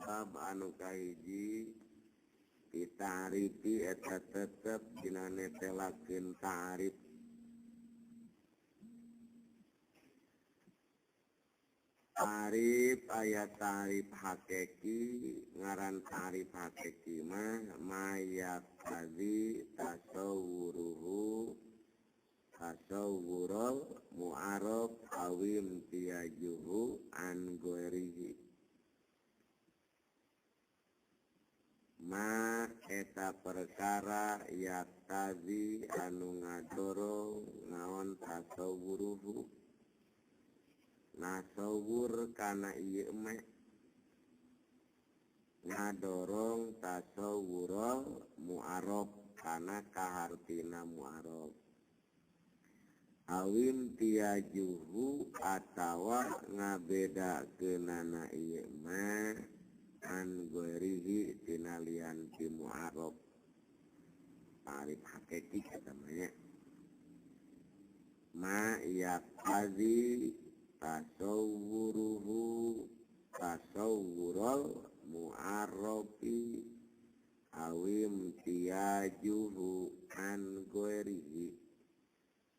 bab anu kahiji ditarifi eta tetep dina netelakeun ta'rif. Ta'rif aya ta'rif hakiki, ngaran ta'rif hakiki mah mayat tadi tasawwuruhu tasawwurul mu'arab awim tiyajuhu an ghairihi. Ma eta perkara yaktazi anu ngadorong naon tasawwuruhu nasawur kana ieu mah ngadorong tasawwurul mu'arab kana kahartina mu'arab awim tiyajuhu atawa ngabedakeunana ieu mah an ghairihi tina lian ti mu'arab. Ta'rif hakiki namanya ma yaqazi tasawwuruhu tasawwurul mu'arrabi awim tiyajuhu an ghairihi.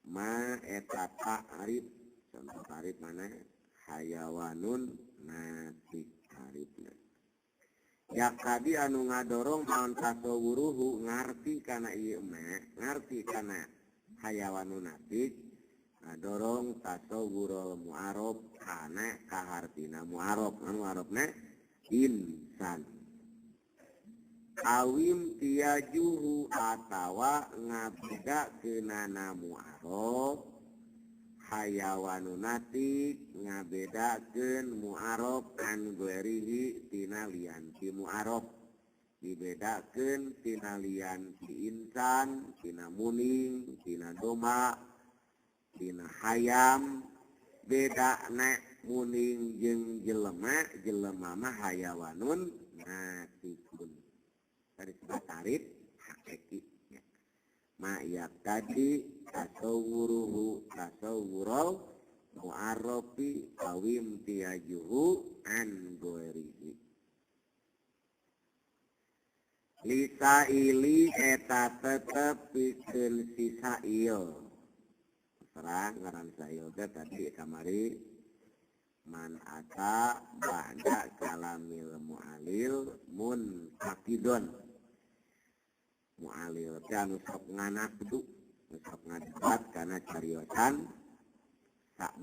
Ma eta ta'rif contoh ta'rif mana hayawanun natik ta'rifna yakadi anu ngadorong naon tasawwuruhu ngarti kana ieu mah ngarti kana hayawanun natik ngadorong tasawwurul mu'arab kana kahartina mu'arab anu mu'arabna insan awim tiyajuhu atawa ngabedakeunana mu'arab hayawanun natik ngabedakeun mu'arab an ghairihi tina lian ti mu'arab dibedakeun tina lian ti insan tina muning tina doma tina hayam bedana muning jeung jelema mah hayawanun natikun tadi disebut ta'rif hakiki ma yaqtadi tasawwuruhu tasawwurul mu'arrabi awim tiyajuhu an ghairihi. Lisaili eta tetep pikeun si sa'il terang ngaran sa'il teh tadi kamari man ata ba'da kalamil mu'alil muntakidun mu'alil teh anu sok nganakdu sok ngadebat kana cariosan sak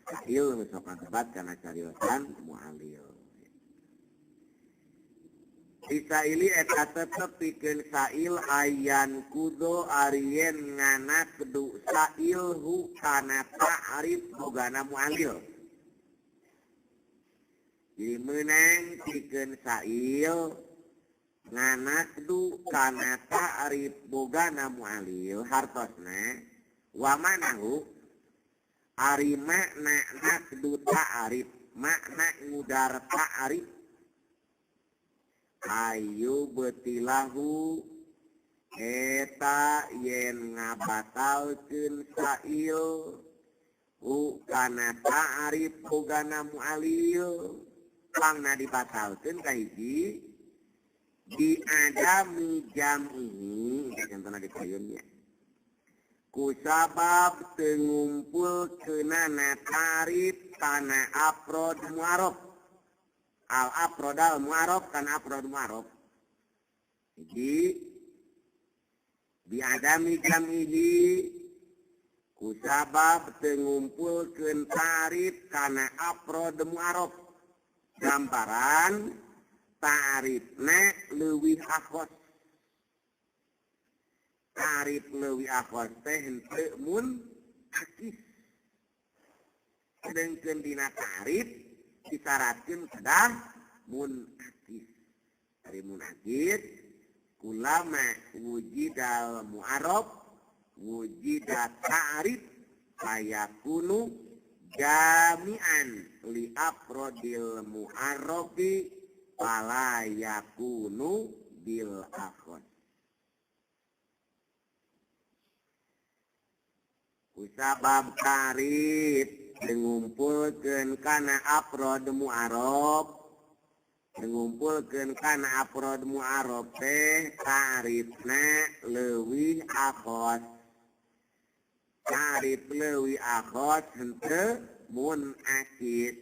sa'il anu sok ngadebat kana cariosan mu'alil. Isaili eta tetep pikeun sa'il ayan kudo arieun nganakdu sa'il hu kana ta'rif bogana mu'alil. Jadi meunang pikeun sa'il nganakdu kana ta'rif bogana mu'alil hartosna wa manahu ari makna nakdu ta'rif makna ngudar ta'rif ayu betilahu eta yen ngabatalkeun sa'il u kana ta'rif bogana mu'alil pangna dibatalkeun kahiji di adami jam'ihi contohna di payunnya ku sabab teu ngumpulkeunana ta'rif kana afrod mu'arab al afrodal mu'arab kana afrod mu'arab jadi di adami jam'ihi ku sabab teu ngumpulkeun ta'rif kana afrod mu'arab gambaran ta'rifna leuwih akhos ta'rif leuwih akhos teh henteu mun akis sedengkeun dina ta'rif disyaratkeun kedah mun akis ari mun akis kulama wujidal mu'arab wujida ta'rif fayakunu jami'an li afrodil mu'arrabi fala yakunu bil akhos. Kusabab ta'rif ngumpulkeun kana afrod mu'arab ngumpulkeun kana afrod mu'arab teh ta'rifna leuwih akhos. Ta'rif leuwih akhos henteu munakis.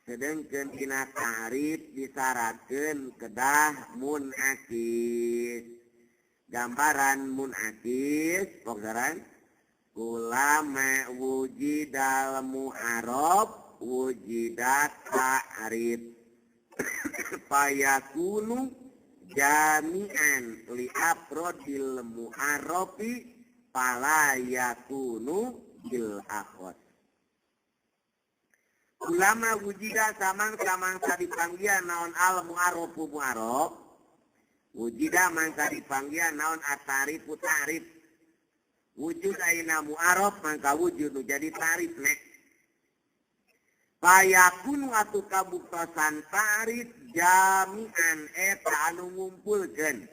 Sedengkeun dina ta'rif disyaratkeun kedah munakis. Gambaran munakis pokoknya ulama wujidal mu'arab wujidat ta'rif. Fayakunu jami'an li afrodil mu'arabi fala yakunu bil akhos. Ulama wujida samang-samangsa dipanggian naon al mu'arabu mu'arab. Wujida mangka dipanggian naon at-ta'rifu ta'rif. Wujud aina mu'arab mangka wujud jadi ta'rif nek. Fayakunu atu kabuktosan ta'rif jami'an eta anu ngumpulkeun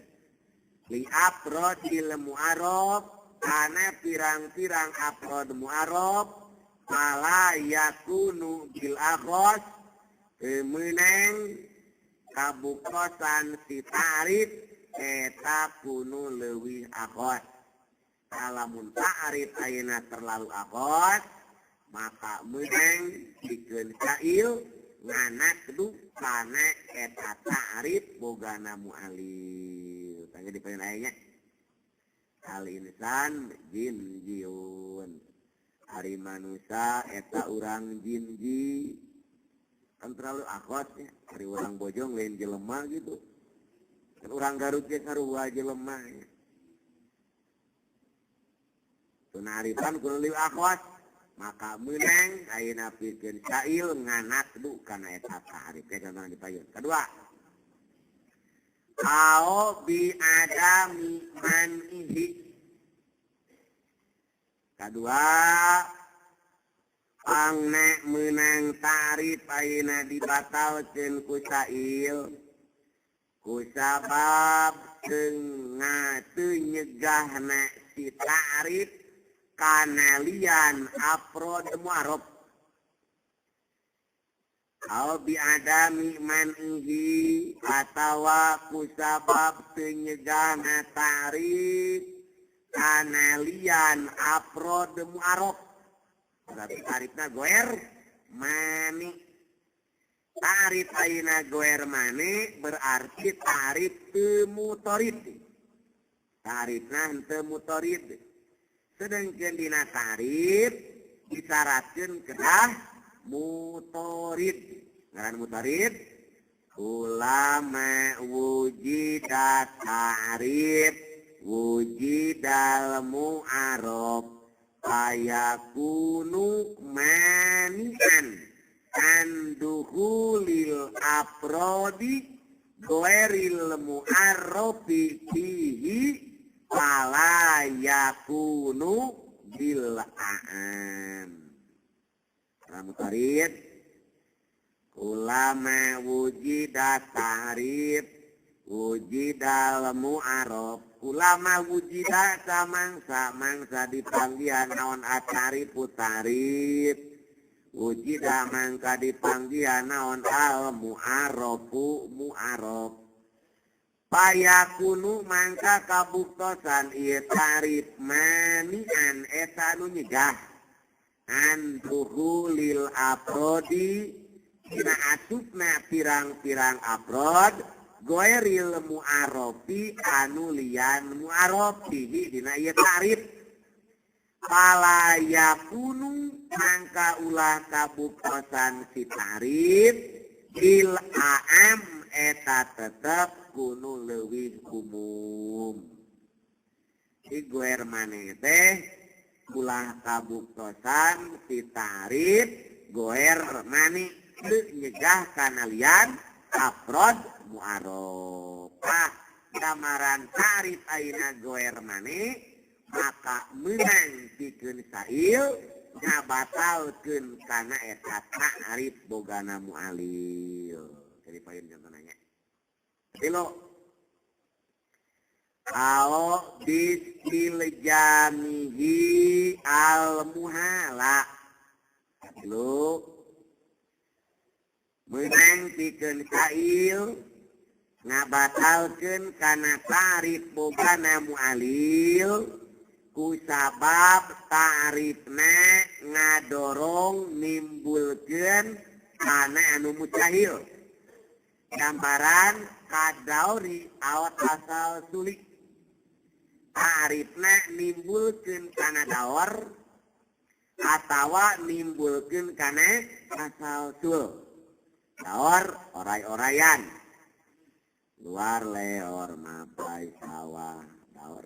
li afrodil mu'arab kana pirang-pirang afrod mu'arab fala yakunu bil akhos meunang kabuktosan si ta'rif eta kunu leuwih akhos. Kalamun ta'rif ayeuna terlalu akhos maka meunang pikeun sa'il nganakdu kana eta ta'rif bogana mu'alil. Tangge di poin ayatnya. Al insan jin jiun. Hari manusia eta urang jinji. Kan terlalu akhos ya. Hari urang bojong lain jelema gitu. Kan urang Garut ge sarua jelema ya. Tunarifan kudu leuwih akhos. Maka menang ayeuna pikeun sa'il nganakdu kana eta ta'rif. Contohna dipayun. Kedua, au bi adami man'ihi. Kedua, pangna menang ta'rif ayeuna dibatalkeun ku sa'il ku sabab teu nyegahna si ta'rif kanalian afrod mu'arab. Au bi adami man'ihi atawa kusabab penyegana ta'rif kanalian afrod mu'arab. Berarti ta'rifna goer mani. Ta'rif ayeuna goer mani berarti ta'rif teu mutorid. Ta'rifna henteu mutorid. Sedangkan dina ta'rif disyaratkeun kedah mutorid. Ngaran mutorid ulama wujida ta'rif wujidal mu'arab fayakunu mani'an anduhulil afrodi ghairil mu'arrabi fihi fala yakunu bil a'am. Mutorid ulama wujida ta'rif wujidal mu'arab. Ulama wujida samangsa dipanggian naon at-ta'rifu ta'rif wujida mangka dipanggian naon al mu'arabu mu'arab. Payakunu mangka kabuktosan ieu ta'rif mani'an eta anu nyegah anduhulil afrodi dina asupna pirang-pirang afrod ghairil mu'arabi anu lian mu'arab fihi dina ieu ta'rif. Fala yakunu mangka ulah kabuktosan si ta'rif bil a'am eta tetep kunu leuwih umum. Di goer maneh teh ulah kabuktosan si ta'rif goer maneh teu nyegah kana lian afrod mu'arab. Gambaran ta'rif ayeuna goer maneh maka meunang pikeun sa'il ngabatalkeun kana eta ta'rif bogana mu'alil. Jadi poin contohnya. Tilo au bisil jamihi al muhala. Tilo menang pikeun sa'il ngabatalkeun kana ta'rif bogana mu'alil ku sabab ta'rifna ngadorong nimbulkeun kana anu mustahil gambaran kadauri awat asal sulik ta'rifna nimbulkeun kana daur atawa nimbulkeun kana asal sul daur oray-orayan luar leor mapai sawah daur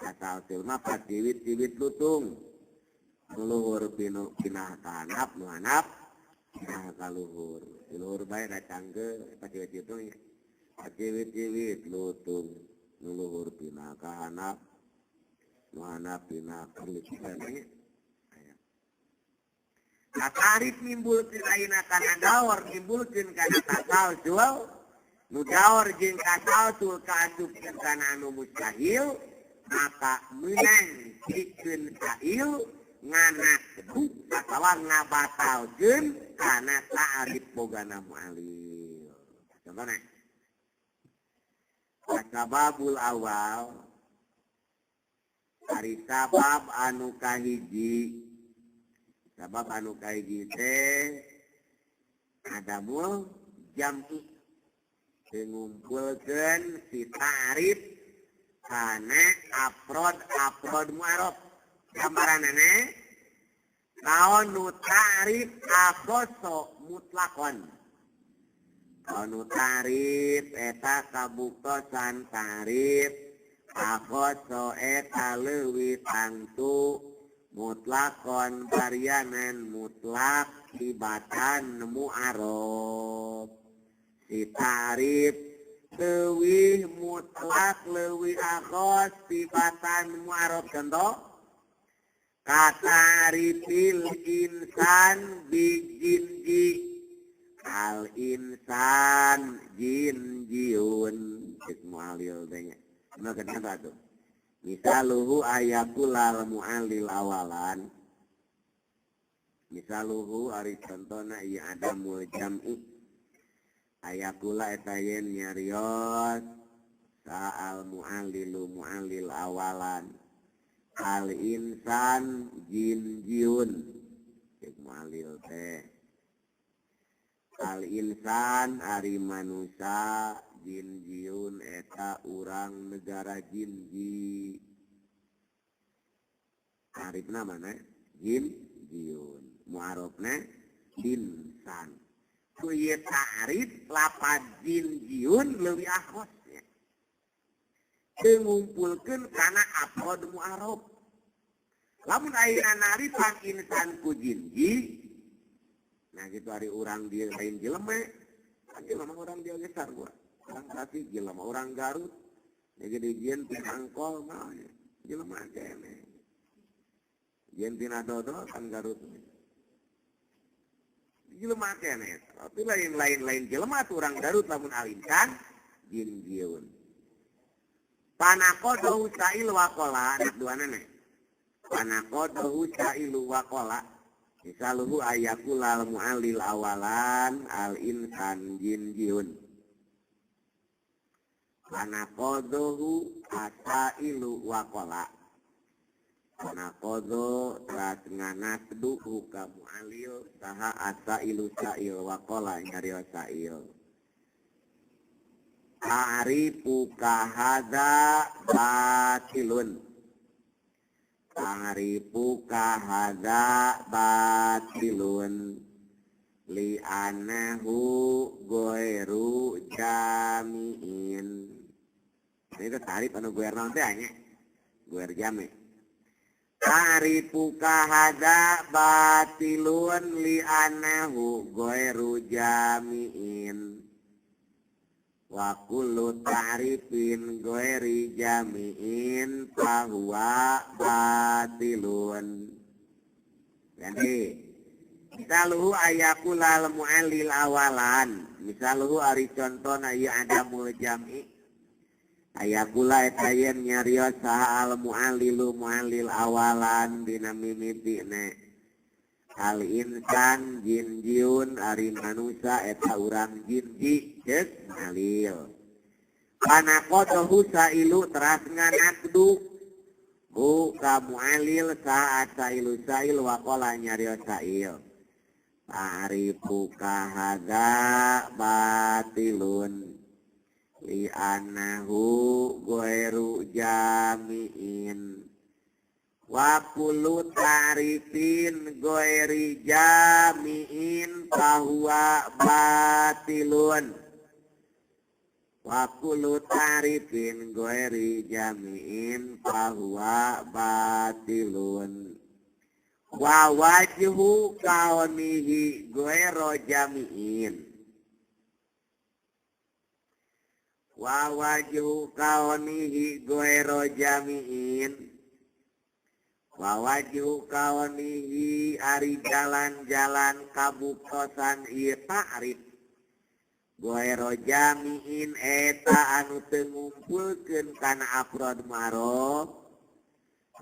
asal sul mah patiwit-tiwit lutung luhur pinah kanap nu hanap pinah ka luhur luhur bae datangke patiwit itu nya patiwit-tiwit lutung nu luhur pinah ka hanap nu hanap pinah ka luhur ta'rif nimbulkeun ayeuna kana daur nimbulkeun kana tasalsul nu daur jeung tasalsul kaasupkeun kana anu mustahil maka meunang pikeun sa'il nganak keduk atawa ngabatalkeun kana ta'rif bogana mu'alil. Contohna sababul awal ari sabab anu kahiji sabab anu kahiji teh adamul jam'i ngumpulkeun si ta'rif kana afrod mu'arab gambaranana kaon nu ta'rif akhoso mutlakon kaon nu ta'rif eta kabuktosan ta'rif akhoso eta leuwih tangtu mutlakon varianan mutlak tibatan mu'arab si ta'rif leuwih mutlak leuwih akhos tibatan mu'arab contoh katarifil insan bijinji al insan jin jiun cek mu'alil tanya nah kenapa tuh misaluhu ayakulal mu'alil awalan misaluhu ari contohna ieu adamul jam'i ayakula eta yen nyarios sa'al mu'alilu mu'alil awalan al insan jin jiun cek mu'alil teh al insan ari manusia jin jiun eta urang negara jinji arifna mana jin jiun mu'arabna insan ku ieu ta'rif lapad jin jiun leuwih akhosnya teu ngumpulkeun kana afrod mu'arab lamun ayeuna narifan insan ku jinji nah gitu ari urang dia lain jelema kan jelema urang dia geus sarua orang Tasik jelema orang Garut jadi jieun pinangkol mah jelema kene jieun pina dodol kan Garut jelema kene tapi lain jelema tuh orang Garut lamun alinkan jin jieun panakodohu sa'il waqala anak duana nih panakodohu sa'il waqala misaluhu ayakulal mu'alil awalan al insan jin jiun panakodohu asailu waqala panakodo teras nganasduhu ka mu'alil saha asailu sa'il waqala nyarios sa'il ta'rifu kahadza batilun ta'rifu kahadza batilun li'anahu ghairu jami'in. Itu ta'rif anu guer naon teh nya guer jami. Ta'rifu kahadza batilun li'anahu ghairu jami'in. Wa kullu ta'rifin ghairi jami'in fahuwa batilun. Jadi misaluhu ayakulal mu'allil awalan misaluhu ari contona ieu adamul jam'i ayakula eta yen nyarios saha al mu'allilu mu'allil awalan dina mimitina al insan jin jiun ari manusia eta urang jinji cek mu'alil panakodohu sailu teras nganakdu hu ka mu'alil saat sailu sail wakola nyarios sail ta'rifu kahada batilun li'annahu ghairu jami'in wa kullu ta'rifin ghairi jami'in fahuwa batilun wa kullu ta'rifin ghairi jami'in fahuwa batilun wa wajhu kaunihi ghairu jami'in wa wajhu kaunihi ghairu jami'in wa wajhu kaunihi ari jalan-jalan kabuktosan ieu ta'rif ghairu jami'in eta anu teu ngumpulkeun kana afrod ma'ruf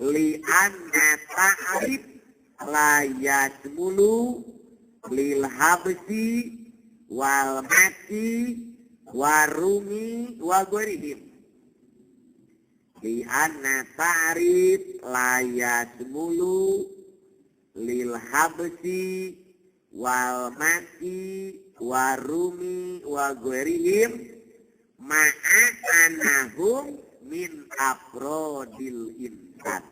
li anna ta'rif la yasmulu lil habsi wal mati warumi wa ghairihim li anna ta'rif la yasmulu lil habsi wal mati warumi wa ghairihim ma'a anahum min afrodil insan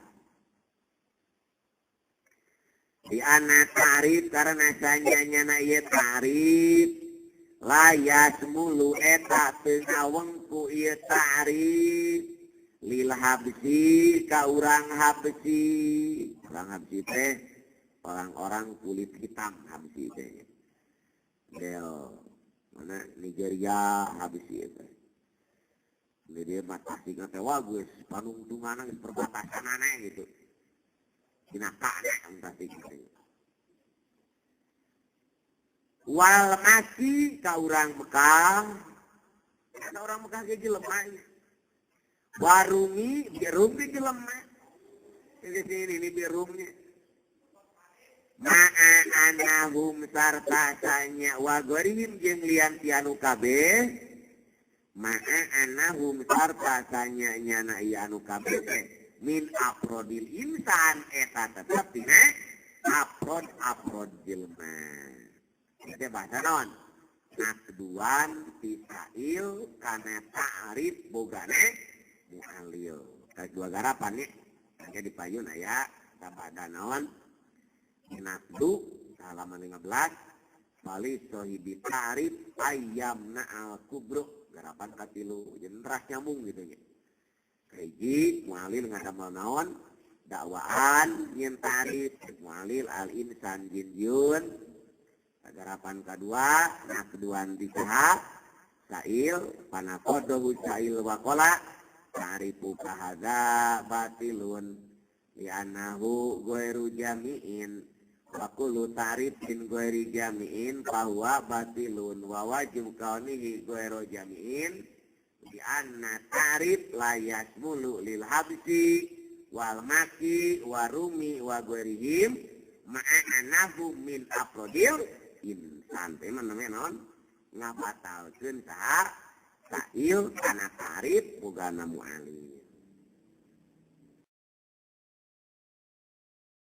di anna ta'rif karena sanyanya na ieu ta'rif la yasmulu eta teu ngawengku ieu ta'rif lil habsi ka urang habsi teh orang-orang kulit hitam habsi teh del mana Nigeria habsi teh dia mata singa teh wagus panungtungana perbatasanana gitu kinakana entah gitu wal masih ka urang Mekah ada orang Mekah ge lemah warumi birum ge lemah ini birumnya ma'a anahum sarta sanya wa ghairihim jeung lian tianu kabeh ma'a anahum sarta sanya nyana ieu anu kabeh min afrodil insan eta tetep tina afrod jelma itu bahasa naon nakduan tisail kana ta'rif bogane mu'alil kadua garapan nih angke dipayun aya sabada naon nakdu halaman 15 bali sohibi ta'rif ayyamna al kubro garapan katilu jeung ras nyambung gitu nya hiji mu'alil ngadamal naon dakwaan nyen ta'rif mu'alil al insan jin jun garapan kedua nakduan dikah sail panakodohu sail wakola ta'rifu kahadza batilun li'annahu ghairu jami'in wa kullu ta'rifin ghairi jami'in fahuwa batilun wa wajib kaunihi ghairu jami'in li'anna ta'rif la yasmulu lil habsi wal maki wa rumi wa ghairihim ma'a annahu min afrodil insan teh namanya naon ngabatalkeun saha sail kana ta'rif bogana mu'alil